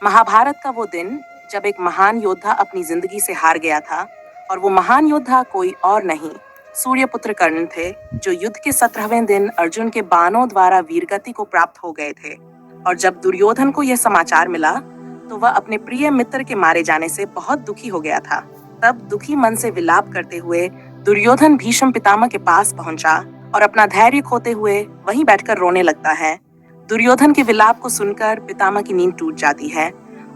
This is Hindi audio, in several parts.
महाभारत का वो दिन जब एक महान योद्धा अपनी जिंदगी से हार गया था। और वो महान योद्धा कोई और नहीं, सूर्यपुत्र कर्ण थे, जो युद्ध के 17वें दिन अर्जुन के बाणों द्वारा वीरगति को प्राप्त हो गए थे। और जब दुर्योधन को यह समाचार मिला तो वह अपने प्रिय मित्र के मारे जाने से बहुत दुखी हो गया था। तब दुखी मन से विलाप करते हुए दुर्योधन भीष्म पितामह के पास पहुंचा और अपना धैर्य खोते हुए वहीं बैठकर रोने लगता है। दुर्योधन के विलाप को सुनकर पितामह की नींद टूट जाती है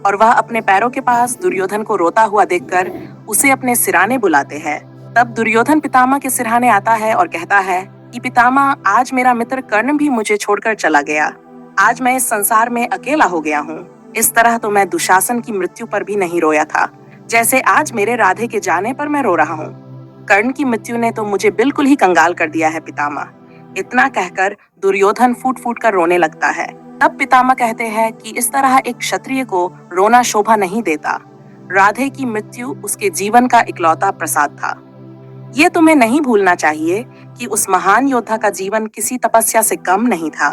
और वह अपने पैरों के पास दुर्योधन को रोता हुआ देखकर उसे अपने सिराने बुलाते हैं। तब दुर्योधन पितामह के सिरहाने आता है और कहता है कि पितामह, आज मेरा मित्र कर्ण भी मुझे छोड़कर चला गया। आज मैं इस संसार में अकेला हो गया हूँ। इस तरह तो मैं दुशासन की मृत्यु पर भी नहीं रोया था, जैसे आज मेरे राधे के जाने पर मैं रो रहा हूँ। कर्ण की मृत्यु ने तो मुझे बिल्कुल ही कंगाल कर दिया है पितामह। इतना कहकर दुर्योधन फूट फूट कर रोने लगता है। तब पितामह कहते हैं कि इस तरह एक क्षत्रिय को रोना शोभा नहीं देता। राधे की मृत्यु उसके जीवन का इकलौता प्रसाद था। ये तुम्हें नहीं भूलना चाहिए कि उस महान योद्धा का जीवन किसी तपस्या से कम नहीं था।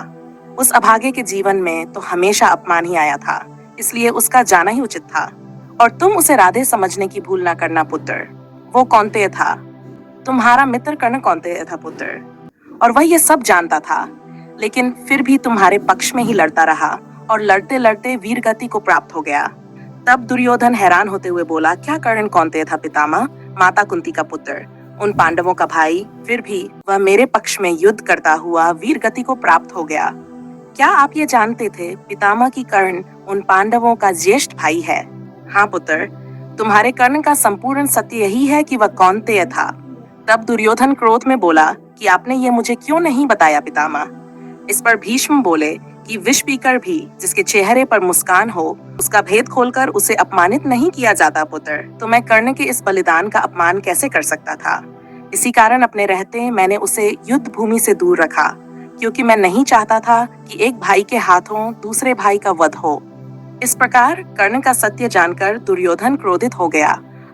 उस अभागे के जीवन में तो हमेशा अपमान ही आया था, इसलिए उसका जाना ही उचित था। और तुम उसे राधे समझने की भूल ना करना पुत्र। वो कौन्तेय था, तुम्हारा मित्र कर्ण कौन्तेय था पुत्र, और वह ये सब जानता था, लेकिन फिर भी तुम्हारे पक्ष में ही लड़ता रहा और लड़ते लड़ते वीर गति को प्राप्त हो गया। तब दुर्योधन हैरान होते हुए बोला, क्या कर्ण कौन्तेय था पितामह? माता कुंती का पुत्र, उन पांडवों का भाई, फिर भी वह मेरे पक्ष में युद्ध करता हुआ वीर गति को प्राप्त हो गया। क्या आप ये जानते थे पितामह की कर्ण उन पांडवों का ज्येष्ठ भाई है? हाँ पुत्र, तुम्हारे कर्ण का संपूर्ण सत्य यही है कि वह कौन्तेय था। तब दुर्योधन क्रोध में बोला कि आपने ये मुझे क्यों नहीं बताया पितामह? इस पर भीष्म बोले कि विष पीकर भी जिसके चेहरे पर मुस्कान हो, उसका भेद खोलकर उसे अपमानित नहीं किया जाता पुत्र। तो मैं कर्ण के इस बलिदान का अपमान कैसे कर सकता था? इसी कारण अपने रहते मैंने उसे युद्ध भूमि से दूर रखा, क्योंकि मैं नहीं चाहता था कि एक भाई के हाथों दूसरे भाई का वध हो। इस प्रकार कर्ण का सत्य जानकर दुर्योधन क्रोधित हो गया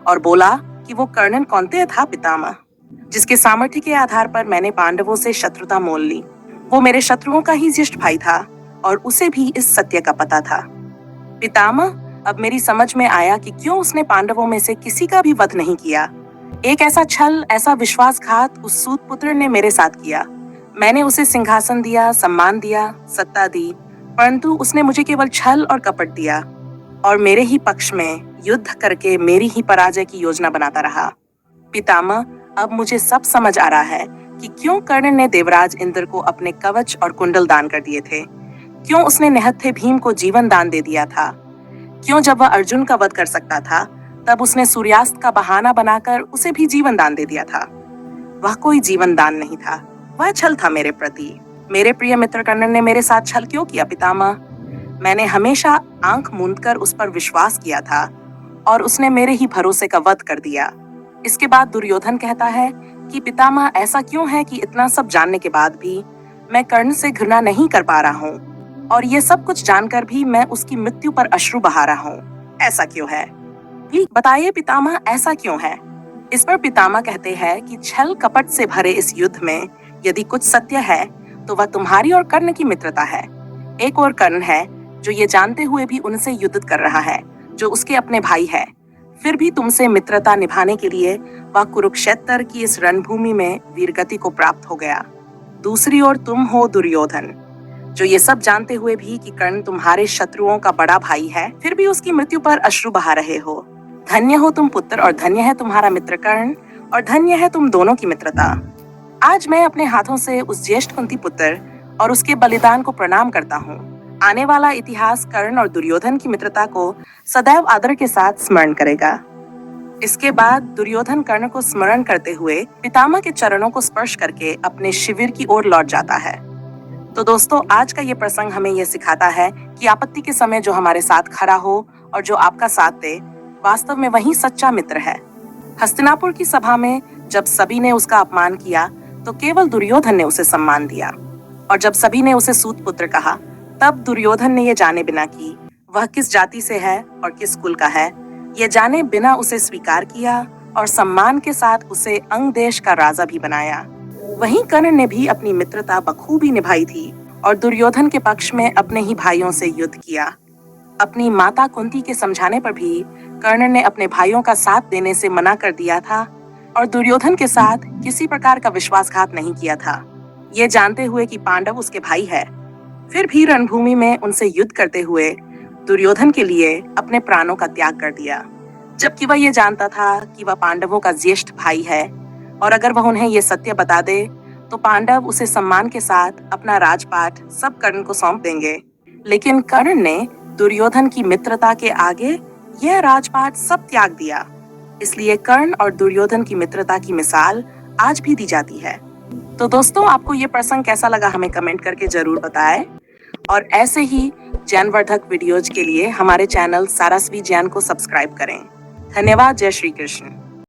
और बोला कि वो कर्ण कौन्तेय था पितामह, जिसके सामर्थ्य के आधार पर मैंने पांडवों से शत्रुता मोल ली। वो मेरे शत्रुओं का ही ज्येष्ठ भाई था और उसे भी इस सत्य का पता था। पितामह, अब मेरी समझ में आया कि क्यों उसने पांडवों में से किसी का भी वध नहीं किया। एक ऐसा छल, ऐसा विश्वासघात उस सूत पुत्र ने मेरे साथ किया। मैंने उसे सिंहासन दिया, सम्मान दिया, सत्ता दी, परंतु उसने मुझे केवल छल और कपट दिया और मेरे ही पक्ष में युद्ध करके मेरी ही पराजय की योजना बनाता रहा। पितामह, अब मुझे सब समझ आ रहा है कि क्यों कर्ण ने देवराज इंद्र को अपने कवच और कुंडल दान कर दिए थे, क्यों उसने निहत्थे भीम को जीवन दान दे दिया था, क्यों जब वह अर्जुन का वध कर सकता था तब उसने सूर्यास्त का बहाना बनाकर उसे भी जीवन दान दे दिया था। वह कोई जीवन दान नहीं था, वह छल था मेरे प्रति। मेरे प्रिय मित्र कर्ण ने मेरे साथ छल क्यों किया पितामह? मैंने हमेशा आंख मूंदकर उस पर विश्वास किया था और उसने मेरे ही भरोसे का वध कर दिया। इसके बाद दुर्योधन कहता है कि पितामह, ऐसा क्यों है कि इतना सब जानने के बाद भी मैं कर्ण से घृणा नहीं कर पा रहा हूँ, और ये सब कुछ जानकर भी मैं उसकी मृत्यु पर अश्रु बहा रहा हूँ? ऐसा क्यों है? प्लीज बताइए पितामह, ऐसा क्यों है? इस पर पितामह कहते हैं कि छल कपट से भरे इस युद्ध में यदि कुछ सत्य है तो वह तुम्हारी और कर्ण की मित्रता है। एक और कर्ण है जो ये जानते हुए भी उनसे युद्ध कर रहा है, जो उसके अपने भाई है, फिर भी तुमसे मित्रता निभाने के लिए वह कुरुक्षेत्र की इस रणभूमि में वीरगति को प्राप्त हो गया। दूसरी ओर तुम हो दुर्योधन, जो ये सब जानते हुए भी कि कर्ण तुम्हारे शत्रुओं का बड़ा भाई है, फिर भी उसकी मृत्यु पर अश्रु बहा रहे हो। धन्य हो तुम पुत्र, और धन्य है तुम्हारा मित्र कर्ण, और धन्य है तुम दोनों की मित्रता। आज मैं अपने हाथों से उस ज्येष्ठ कुंती पुत्र और उसके बलिदान को प्रणाम करता हूँ। आने वाला इतिहास कर्ण और दुर्योधन की मित्रता को सदैव आदर के साथ स्मरण करेगा। इसके बाद दुर्योधन कर्ण को स्मरण करते हुए पितामह के चरणों को स्पर्श करके अपने शिविर की ओर लौट जाता है। तो दोस्तों, आज का ये प्रसंग हमें यह सिखाता है कि आपत्ति के समय जो हमारे साथ खड़ा हो और जो आपका साथ दे, वास्तव में वही सच्चा मित्र है। हस्तिनापुर की सभा में जब सभी ने उसका अपमान किया तो केवल दुर्योधन ने उसे सम्मान दिया, और जब सभी ने उसे सूत पुत्र कहा तब दुर्योधन ने ये जाने बिना कि वह किस जाति से है और किस कुल का है, ये जाने बिना उसे स्वीकार किया और सम्मान के साथ उसे अंग देश का राजा भी बनाया। वहीं कर्ण ने भी अपनी मित्रता बखूबी निभाई थी और दुर्योधन के पक्ष में अपने ही भाइयों से युद्ध किया। अपनी माता कुंती के समझाने पर भी कर्ण ने अपने भाइयों का साथ देने से मना कर दिया था और दुर्योधन के साथ किसी प्रकार का विश्वासघात नहीं किया था, ये जानते हुए कि पांडव उसके भाई है। फिर भी रणभूमि में उनसे युद्ध करते हुए दुर्योधन के लिए अपने प्राणों का त्याग कर दिया, जबकि वह ये जानता था कि वह पांडवों का ज्येष्ठ भाई है और अगर वह उन्हें ये सत्य बता दे तो पांडव उसे सम्मान के साथ अपना राजपाट सब कर्ण को सौंप देंगे। लेकिन कर्ण ने दुर्योधन की मित्रता के आगे यह राजपाट सब त्याग दिया। इसलिए कर्ण और दुर्योधन की मित्रता की मिसाल आज भी दी जाती है। तो दोस्तों, आपको ये प्रसंग कैसा लगा हमें कमेंट करके जरूर बताएं और ऐसे ही ज्ञानवर्धक वीडियोज के लिए हमारे चैनल सारस्वी ज्ञान को सब्सक्राइब करें। धन्यवाद। जय श्री कृष्ण।